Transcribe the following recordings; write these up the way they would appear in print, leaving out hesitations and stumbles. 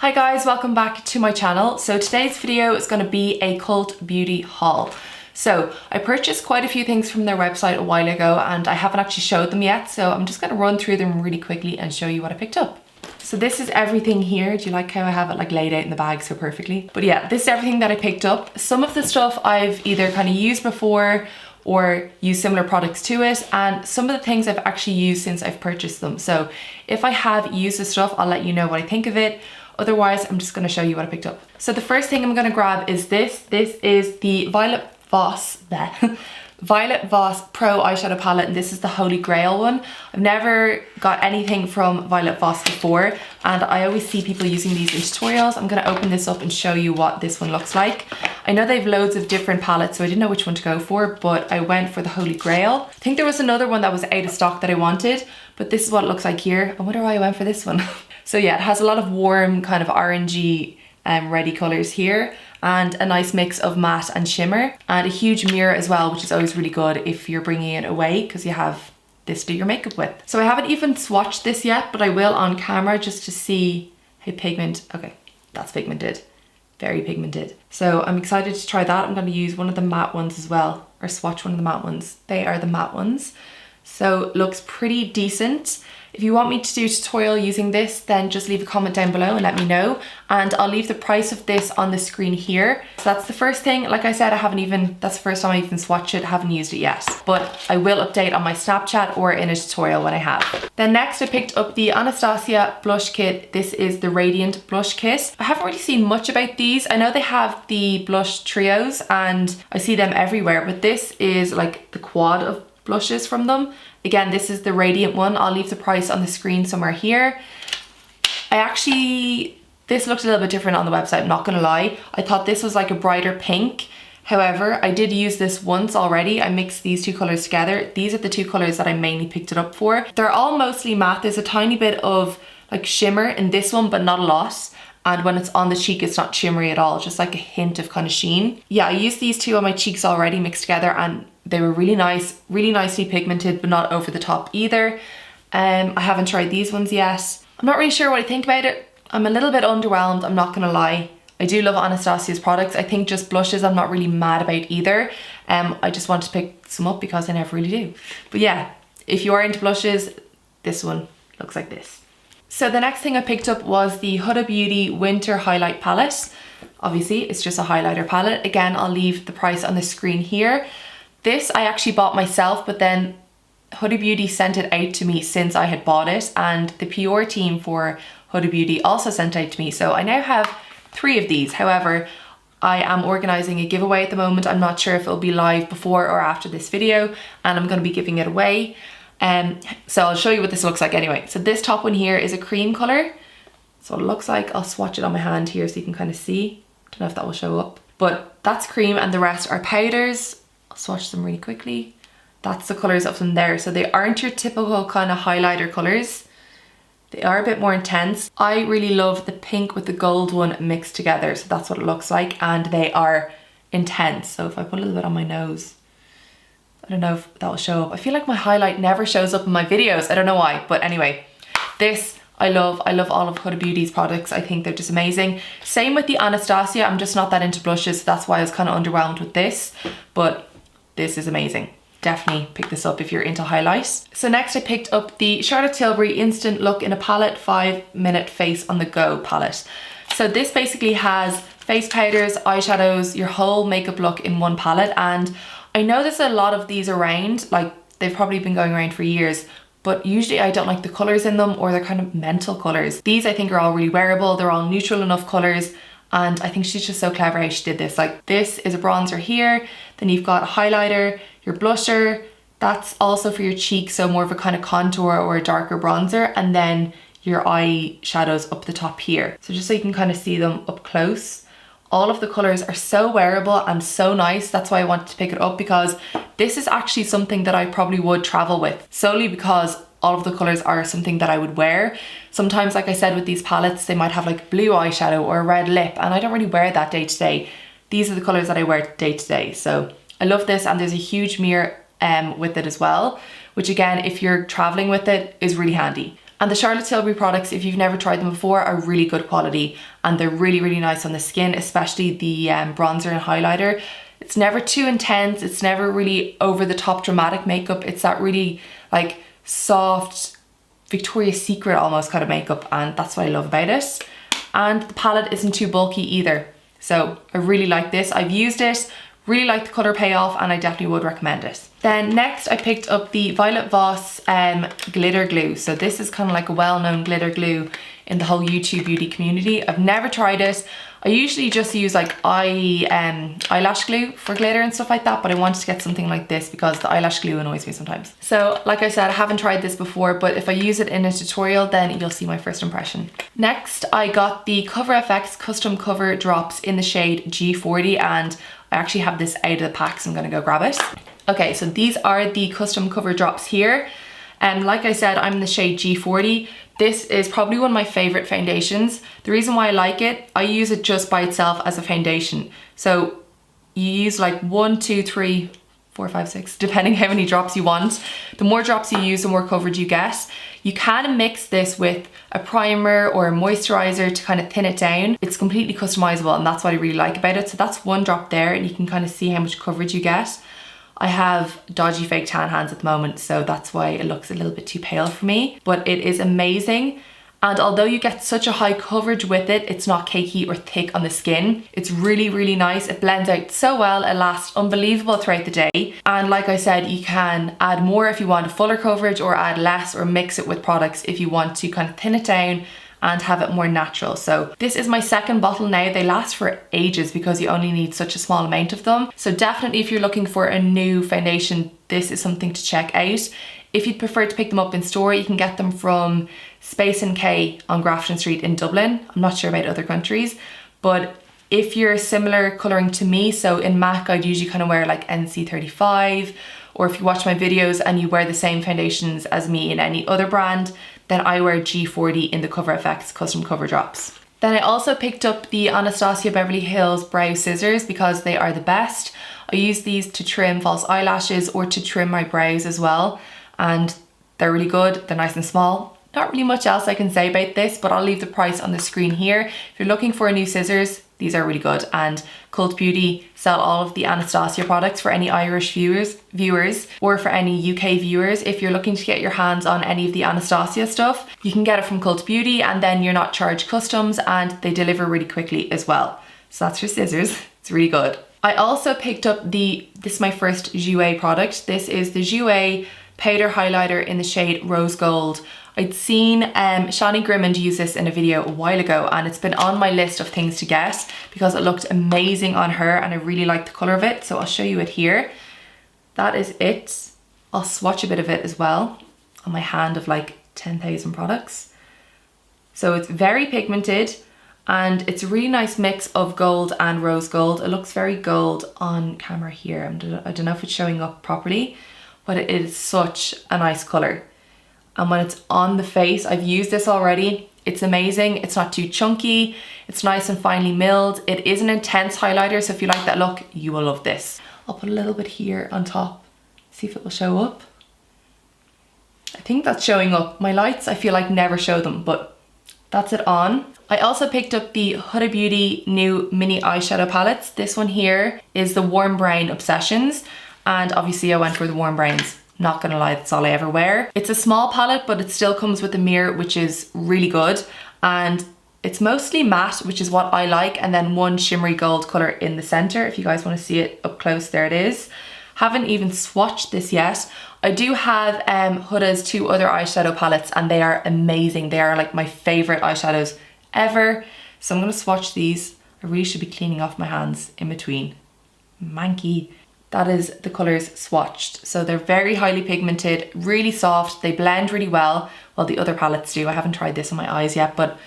Hi guys, welcome back to my channel. So today's video is going to be a cult beauty haul. So I purchased quite a few things from their website a while ago and I haven't actually showed them yet, so I'm just going to run through them really quickly and show you what I picked up. So this is everything here. Do you like how I have it like laid out in the bag so perfectly? But yeah, this is everything that I picked up. Some of the stuff I've either kind of used before or use similar products to it, and some of the things I've actually used since I've purchased them. So if I have used the stuff, I'll let you know what I think of it. Otherwise, I'm just going to show you what I picked up. So the first thing I'm going to grab is this. This is the Violet Voss Pro eyeshadow palette, and this is the Holy Grail one. I've never got anything from Violet Voss before, and I always see people using these in tutorials. I'm going to open this up and show you what this one looks like. I know they have loads of different palettes, so I didn't know which one to go for, but I went for the Holy Grail. I think there was another one that was out of stock that I wanted, but this is what it looks like here. I wonder why I went for this one. So yeah, it has a lot of warm kind of orangey ready colours here, and a nice mix of matte and shimmer, and a huge mirror as well, which is always really good if you're bringing it away because you have this to do your makeup with. So I haven't even swatched this yet, but I will on camera just to see how okay, that's pigmented, very pigmented. So I'm excited to try that. I'm going to use one of the matte ones as well, or swatch one of the matte ones. They are the matte ones. So it looks pretty decent. If you want me to do a tutorial using this, then just leave a comment down below and let me know. And I'll leave the price of this on the screen here. So that's the first thing. Like I said, that's the first time I even swatched it, I haven't used it yet. But I will update on my Snapchat or in a tutorial when I have. Then next I picked up the Anastasia blush kit. This is the Radiant blush kit. I haven't really seen much about these. I know they have the blush trios and I see them everywhere, but this is like the quad of blushes from them. Again, this is the Radiant one. I'll leave the price on the screen somewhere here. This looked a little bit different on the website, I'm not gonna lie. I thought this was like a brighter pink. However, I did use this once already. I mixed these two colors together. These are the two colors that I mainly picked it up for. They're all mostly matte. There's a tiny bit of like shimmer in this one, but not a lot. And when it's on the cheek, it's not shimmery at all, just like a hint of kind of sheen. Yeah, I used these two on my cheeks already mixed together and they were really nice, really nicely pigmented, but not over the top either. I haven't tried these ones yet. I'm not really sure what I think about it. I'm a little bit underwhelmed, I'm not gonna lie. I do love Anastasia's products. I think just blushes I'm not really mad about either. I just want to pick some up because I never really do. But yeah, if you are into blushes, this one looks like this. So the next thing I picked up was the Huda Beauty Winter Highlight Palette. Obviously, it's just a highlighter palette. Again, I'll leave the price on the screen here. This I actually bought myself, but then Huda Beauty sent it out to me since I had bought it, and the PR team for Huda Beauty also sent it out to me. So I now have 3 of these. However, I am organising a giveaway at the moment. I'm not sure if it'll be live before or after this video, and I'm going to be giving it away. So I'll show you what this looks like anyway. So this top one here is a cream colour. That's what it looks like. I'll swatch it on my hand here so you can kind of see. Don't know if that will show up, but that's cream and the rest are powders. I'll swatch them really quickly. That's the colours of them there. So they aren't your typical kind of highlighter colours. They are a bit more intense. I really love the pink with the gold one mixed together. So that's what it looks like, and they are intense. So if I put a little bit on my nose, I don't know if that will show up. I feel like my highlight never shows up in my videos. I don't know why, but anyway, this I love. I love all of Huda Beauty's products. I think they're just amazing. Same with the Anastasia. I'm just not that into blushes, so that's why I was kind of underwhelmed with this, but this is amazing. Definitely pick this up if you're into highlights. So next I picked up the Charlotte Tilbury Instant Look in a Palette 5-minute Face on the Go palette. So this basically has face powders, eyeshadows, your whole makeup look in one palette, and I know there's a lot of these around, like they've probably been going around for years, but usually I don't like the colours in them, or they're kind of mental colours. These I think are all really wearable, they're all neutral enough colours, and I think she's just so clever how she did this. Like this is a bronzer here, then you've got a highlighter, your blusher, that's also for your cheeks, so more of a kind of contour or a darker bronzer, and then your eyeshadows up the top here. So just so you can kind of see them up close. All of the colours are so wearable and so nice. That's why I wanted to pick it up, because this is actually something that I probably would travel with, solely because all of the colours are something that I would wear. Sometimes, like I said, with these palettes, they might have like blue eyeshadow or a red lip, and I don't really wear that day to day. These are the colours that I wear day to day. So I love this, and there's a huge mirror with it as well, which again, if you're traveling with it, is really handy. And the Charlotte Tilbury products, if you've never tried them before, are really good quality and they're really, really nice on the skin, especially the bronzer and highlighter. It's never too intense, it's never really over the top dramatic makeup. It's that really like soft, Victoria's Secret almost kind of makeup, and that's what I love about it. And the palette isn't too bulky either. So I really like this. I've used it, really like the colour payoff, and I definitely would recommend it. Then next I picked up the Violet Voss glitter glue. So this is kind of like a well-known glitter glue in the whole YouTube beauty community. I've never tried it. I usually just use like eyelash glue for glitter and stuff like that, but I wanted to get something like this because the eyelash glue annoys me sometimes. So like I said, I haven't tried this before, but if I use it in a tutorial, then you'll see my first impression. Next, I got the Cover FX Custom Cover Drops in the shade G40, and I actually have this out of the pack, so I'm gonna go grab it. Okay, so these are the custom cover drops here. Like I said, I'm in the shade G40. This is probably one of my favorite foundations. The reason why I like it, I use it just by itself as a foundation. So you use like 1, 2, 3, 4, 5, 6, depending how many drops you want. The more drops you use, the more coverage you get. You can mix this with a primer or a moisturizer to kind of thin it down. It's completely customizable, and that's what I really like about it. So that's 1 drop there, and you can kind of see how much coverage you get. I have dodgy fake tan hands at the moment, so that's why it looks a little bit too pale for me, but it is amazing. And although you get such a high coverage with it, it's not cakey or thick on the skin. It's really, really nice. It blends out so well. It lasts unbelievable throughout the day. And like I said, you can add more if you want a fuller coverage, or add less, or mix it with products if you want to kind of thin it down and have it more natural. So this is my second bottle now. They last for ages because you only need such a small amount of them. So definitely if you're looking for a new foundation, this is something to check out. If you'd prefer to pick them up in store, you can get them from Space NK on Grafton Street in Dublin. I'm not sure about other countries, but if you're similar colouring to me, so in MAC I'd usually kind of wear like NC35, or if you watch my videos and you wear the same foundations as me in any other brand, then I wear G40 in the Cover FX Custom Cover Drops. Then I also picked up the Anastasia Beverly Hills Brow Scissors because they are the best. I use these to trim false eyelashes or to trim my brows as well, and they're really good. They're nice and small. Not really much else I can say about this, but I'll leave the price on the screen here. If you're looking for new scissors, these are really good. And Cult Beauty sell all of the Anastasia products for any Irish viewers, or for any UK viewers. If you're looking to get your hands on any of the Anastasia stuff, you can get it from Cult Beauty, and then you're not charged customs, and they deliver really quickly as well. So that's your scissors. It's really good. I also picked up this is my first Jouer product. This is the Jouer powder highlighter in the shade Rose Gold. I'd seen Shani Grimmond use this in a video a while ago, and it's been on my list of things to get because it looked amazing on her and I really like the colour of it. So I'll show you it here. That is it. I'll swatch a bit of it as well on my hand of like 10,000 products. So it's very pigmented and it's a really nice mix of gold and rose gold. It looks very gold on camera here. I don't know if it's showing up properly, but it is such a nice colour. And when it's on the face, I've used this already, it's amazing. It's not too chunky, it's nice and finely milled. It is an intense highlighter, so if you like that look, you will love this. I'll put a little bit here on top, see if it will show up. I think that's showing up. My lights, I feel like never show them, but that's it on. I also picked up the Huda Beauty new mini eyeshadow palettes. This one here is the Warm Brown Obsessions, and obviously I went for the warm browns. Not gonna lie, that's all I ever wear. It's a small palette, but it still comes with a mirror, which is really good. And it's mostly matte, which is what I like, and then one shimmery gold color in the center. If you guys wanna see it up close, there it is. Haven't even swatched this yet. I do have Huda's 2 other eyeshadow palettes, and they are amazing. They are like my favorite eyeshadows ever. So I'm gonna swatch these. I really should be cleaning off my hands in between. Manky. That is the colours swatched. So they're very highly pigmented, really soft. They blend really well. Well, the other palettes do. I haven't tried this on my eyes yet, but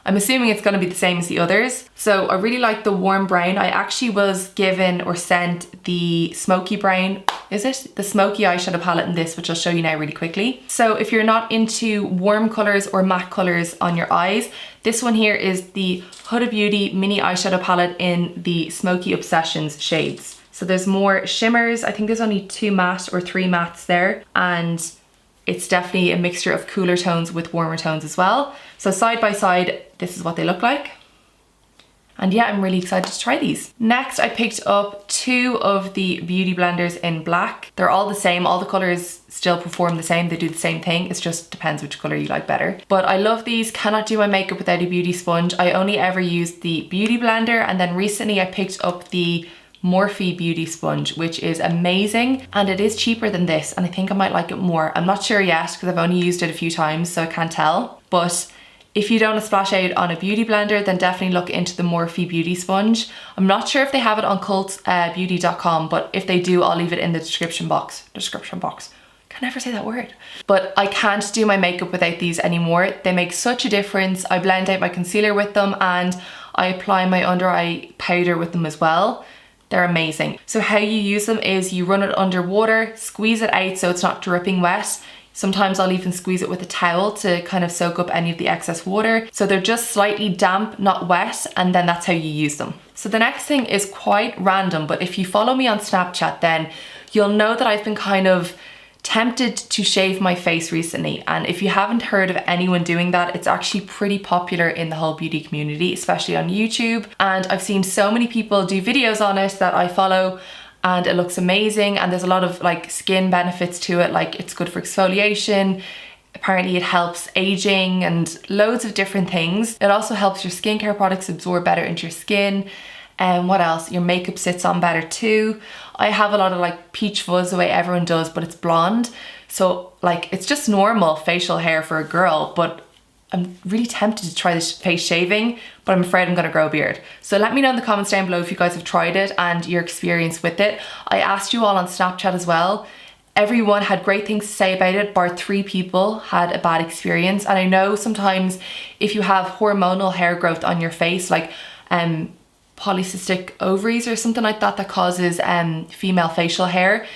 I'm assuming it's gonna be the same as the others. So I really like the warm brown. I actually was given or sent the smoky brown, is it? The smoky eyeshadow palette in this, which I'll show you now really quickly. So if you're not into warm colours or matte colours on your eyes, this one here is the Huda Beauty mini eyeshadow palette in the Smoky Obsessions shades. So there's more shimmers. I think there's only 2 matte or 3 mattes there, and it's definitely a mixture of cooler tones with warmer tones as well. So side by side, this is what they look like. And yeah, I'm really excited to try these. Next, I picked up 2 of the beauty blenders in black. They're all the same, all the colors still perform the same, they do the same thing, it just depends which color you like better. But I love these, cannot do my makeup without a beauty sponge. I only ever used the beauty blender, and then recently I picked up the Morphe beauty sponge, which is amazing, and it is cheaper than this, and I think I might like it more. I'm not sure yet because I've only used it a few times, so I can't tell. But if you don't want to splash out on a beauty blender, then definitely look into the Morphe beauty sponge. I'm not sure if they have it on cultbeauty.com, but if they do, I'll leave it in the description box. Can never say that word. But I can't do my makeup without these anymore. They make such a difference. I blend out my concealer with them, and I apply my under eye powder with them as well. They're amazing. So how you use them is you run it under water, squeeze it out so it's not dripping wet. Sometimes I'll even squeeze it with a towel to kind of soak up any of the excess water. So they're just slightly damp, not wet, and then that's how you use them. So the next thing is quite random, but if you follow me on Snapchat, then you'll know that I've been kind of tempted to shave my face recently. And if you haven't heard of anyone doing that, it's actually pretty popular in the whole beauty community, especially on YouTube. And I've seen so many people do videos on it that I follow, and it looks amazing, and there's a lot of like skin benefits to it, like it's good for exfoliation, apparently it helps aging and loads of different things. It also helps your skincare products absorb better into your skin. And what else? Your makeup sits on better too. I have a lot of like peach fuzz the way everyone does, but it's blonde, so like it's just normal facial hair for a girl. But I'm really tempted to try this face shaving, but I'm afraid I'm gonna grow a beard. So let me know in the comments down below if you guys have tried it and your experience with it. I asked you all on Snapchat as well. Everyone had great things to say about it, bar 3 people had a bad experience. And I know sometimes if you have hormonal hair growth on your face, like polycystic ovaries or something like that, that causes female facial hair,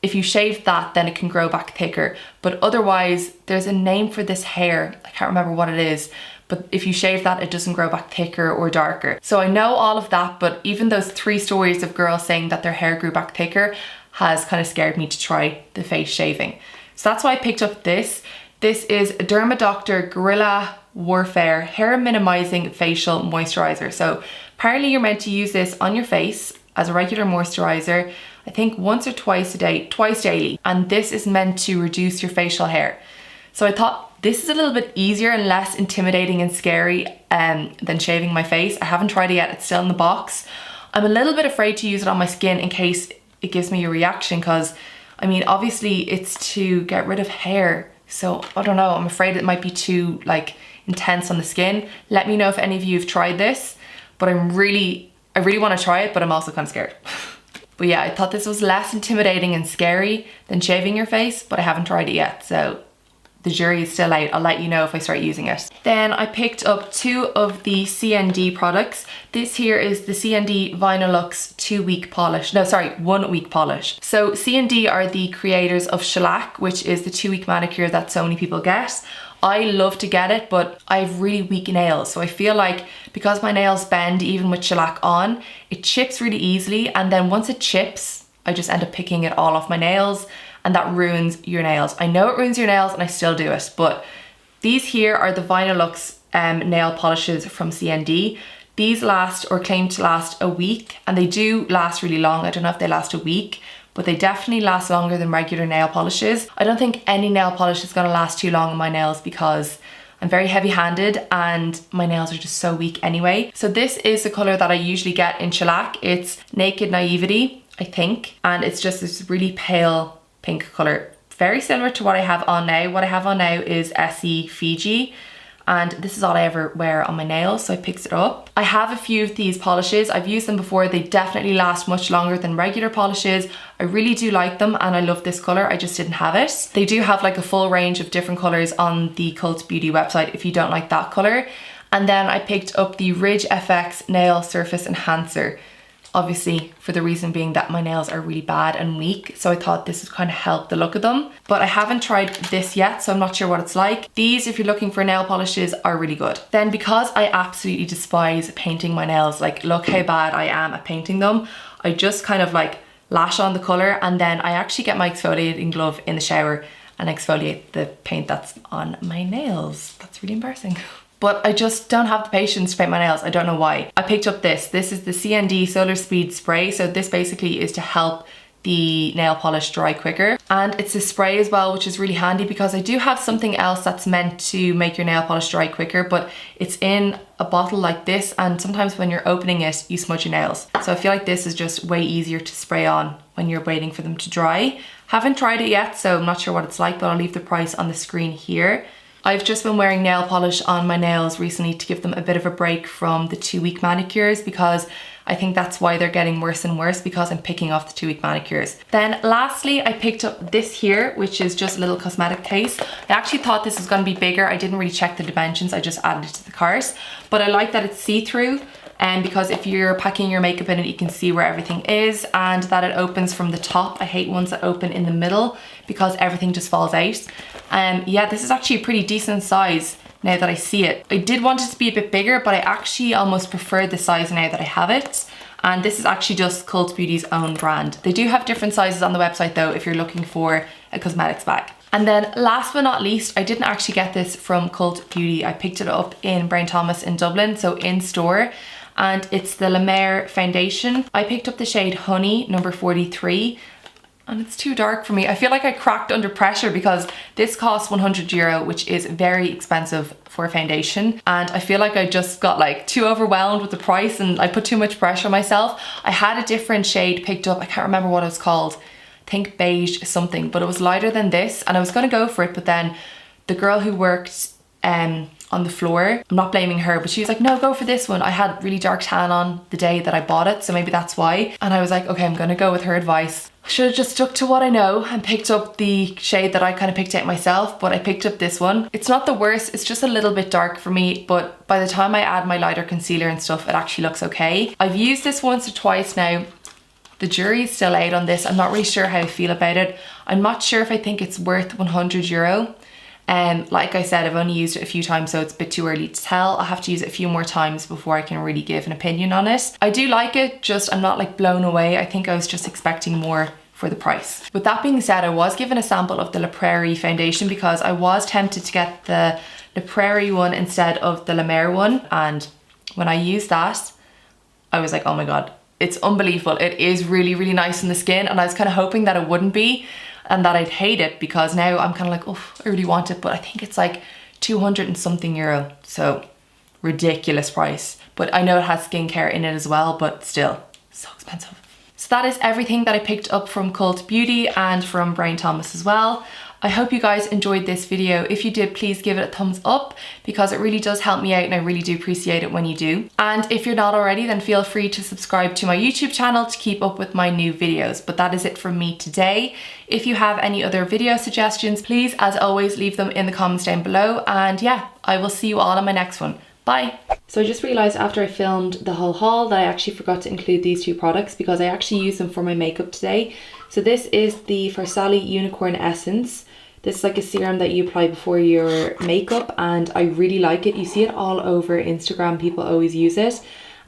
if you shave that, then it can grow back thicker. But otherwise, there's a name for this hair, I can't remember what it is, but if you shave that, it doesn't grow back thicker or darker. So I know all of that, but even those 3 stories of girls saying that their hair grew back thicker has kind of scared me to try the face shaving. So that's why I picked up this. This is Derma Doctor Guerrilla Warfare Hair Minimizing Facial Moisturizer. So apparently you're meant to use this on your face as a regular moisturizer, I think once or twice a day, twice daily. And this is meant to reduce your facial hair. So I thought this is a little bit easier and less intimidating and scary than shaving my face. I haven't tried it yet, it's still in the box. I'm a little bit afraid to use it on my skin in case it gives me a reaction, because I mean, obviously it's to get rid of hair. So I don't know, I'm afraid it might be too like intense on the skin. Let me know if any of you have tried this, but I really want to try it, but I'm also kind of scared. But yeah, I thought this was less intimidating and scary than shaving your face, but I haven't tried it yet, so the jury is still out. I'll let you know if I start using it. Then I picked up 2 of the CND products. This here is the CND Vinylux 2-week polish. No, sorry, 1-week polish. So CND are the creators of shellac, which is the 2-week manicure that so many people get. I love to get it, but I have really weak nails. So I feel like because my nails bend even with shellac on, it chips really easily. And then once it chips, I just end up picking it all off my nails, and that ruins your nails. I know it ruins your nails and I still do it, but these here are the Vinylux nail polishes from CND. These last, or claim to last, a week, and they do last really long. I don't know if they last a week, but they definitely last longer than regular nail polishes. I don't think any nail polish is gonna last too long on my nails because I'm very heavy-handed and my nails are just so weak anyway. So this is the color that I usually get in shellac. It's Naked Naivety, I think, and it's just this really pale pink color. Very similar to what I have on now. What I have on now is SE Fiji, and this is all I ever wear on my nails, so I picked it up. I have a few of these polishes. I've used them before. They definitely last much longer than regular polishes. I really do like them, and I love this color. I just didn't have it. They do have like a full range of different colors on the Cult Beauty website if you don't like that color. And then I picked up the Ridge FX Nail Surface Enhancer. Obviously, for the reason being that my nails are really bad and weak, so I thought this would kind of help the look of them. But I haven't tried this yet, so I'm not sure what it's like. These, if you're looking for nail polishes, are really good. Then because I absolutely despise painting my nails, like look how bad I am at painting them, I just kind of like lash on the color, and then I actually get my exfoliating glove in the shower and exfoliate the paint that's on my nails. That's really embarrassing. But I just don't have the patience to paint my nails. I don't know why. I picked up this. This is the CND Solar Speed Spray. So this basically is to help the nail polish dry quicker, and it's a spray as well, which is really handy because I do have something else that's meant to make your nail polish dry quicker, but it's in a bottle like this, and sometimes when you're opening it you smudge your nails. So I feel like this is just way easier to spray on when you're waiting for them to dry. Haven't tried it yet, so I'm not sure what it's like, but I'll leave the price on the screen here. I've just been wearing nail polish on my nails recently to give them a bit of a break from the 2-week manicures, because I think that's why they're getting worse and worse, because I'm picking off the 2-week manicures. Then lastly, I picked up this here, which is just a little cosmetic case. I actually thought this was gonna be bigger. I didn't really check the dimensions, I just added it to the cart. But I like that it's see-through, and because if you're packing your makeup in it, you can see where everything is, and that it opens from the top. I hate ones that open in the middle because everything just falls out. Yeah, this is actually a pretty decent size now that I see it. I did want it to be a bit bigger, but I actually almost prefer the size now that I have it. And this is actually just Cult Beauty's own brand. They do have different sizes on the website though, if you're looking for a cosmetics bag. And then last but not least, I didn't actually get this from Cult Beauty. I picked it up in Brain Thomas in Dublin, so in store. And it's the La Mer foundation. I picked up the shade Honey, number 43. And it's too dark for me. I feel like I cracked under pressure because this costs €100, which is very expensive for a foundation. And I feel like I just got like too overwhelmed with the price and I put too much pressure on myself. I had a different shade picked up. I can't remember what it was called. I think beige something, but it was lighter than this. And I was gonna go for it, but then the girl who worked on the floor, I'm not blaming her, but she was like, no, go for this one. I had really dark tan on the day that I bought it, so maybe that's why. And I was like, okay, I'm gonna go with her advice. I should have just stuck to what I know and picked up the shade that I kind of picked out myself, but I picked up this one. It's not the worst, it's just a little bit dark for me, but by the time I add my lighter concealer and stuff, it actually looks okay. I've used this once or twice now. The jury's still out on this. I'm not really sure how I feel about it. I'm not sure if I think it's worth €100. Like I said, I've only used it a few times, so it's a bit too early to tell. I'll have to use it a few more times before I can really give an opinion on it. I do like it, just I'm not like blown away. I think I was just expecting more for the price. With that being said, I was given a sample of the La Prairie foundation because I was tempted to get the La Prairie one instead of the La Mer one. And when I used that, I was like, oh my God, it's unbelievable. It is really, really nice in the skin. And I was kind of hoping that it wouldn't be, and that I'd hate it, because now I'm kind of like, oh, I really want it, but I think it's like 200 and something euro. So ridiculous price. But I know it has skincare in it as well, but still so expensive. So that is everything that I picked up from Cult Beauty and from Brain Thomas as well. I hope you guys enjoyed this video. If you did, please give it a thumbs up because it really does help me out and I really do appreciate it when you do. And if you're not already, then feel free to subscribe to my YouTube channel to keep up with my new videos. But that is it from me today. If you have any other video suggestions, please, as always, leave them in the comments down below. And yeah, I will see you all on my next one. Bye. So I just realized after I filmed the whole haul that I actually forgot to include these two products because I actually used them for my makeup today. So this is the Farsali Unicorn Essence. This is like a serum that you apply before your makeup and I really like it. You see it all over Instagram, people always use it.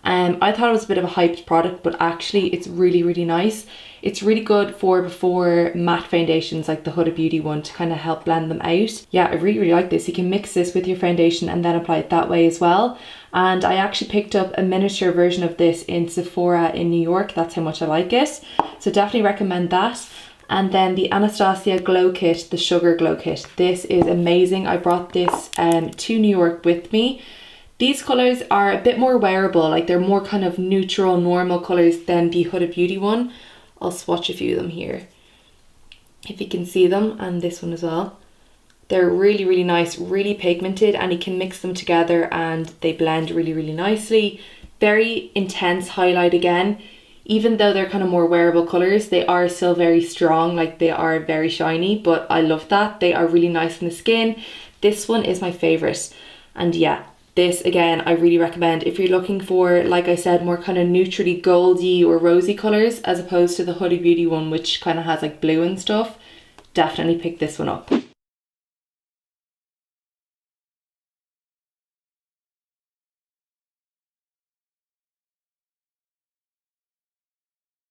I thought it was a bit of a hyped product, but actually it's really, really nice. It's really good for before matte foundations like the Huda Beauty one to kind of help blend them out. Yeah, I really, really like this. You can mix this with your foundation and then apply it that way as well. And I actually picked up a miniature version of this in Sephora in New York. That's how much I like it. So definitely recommend that. And then the Anastasia Glow Kit, the Sugar Glow Kit. This is amazing. I brought this to New York with me. These colours are a bit more wearable, like they're more kind of neutral, normal colours than the Huda Beauty one. I'll swatch a few of them here, if you can see them, and this one as well. They're really, really nice, really pigmented, and you can mix them together and they blend really, really nicely. Very intense highlight again. Even though they're kind of more wearable colours, they are still very strong, like they are very shiny, but I love that. They are really nice in the skin. This one is my favourite, and yeah, this again I really recommend if you're looking for, like I said, more kind of neutrally goldy or rosy colours as opposed to the Huda Beauty one which kind of has like blue and stuff. Definitely pick this one up.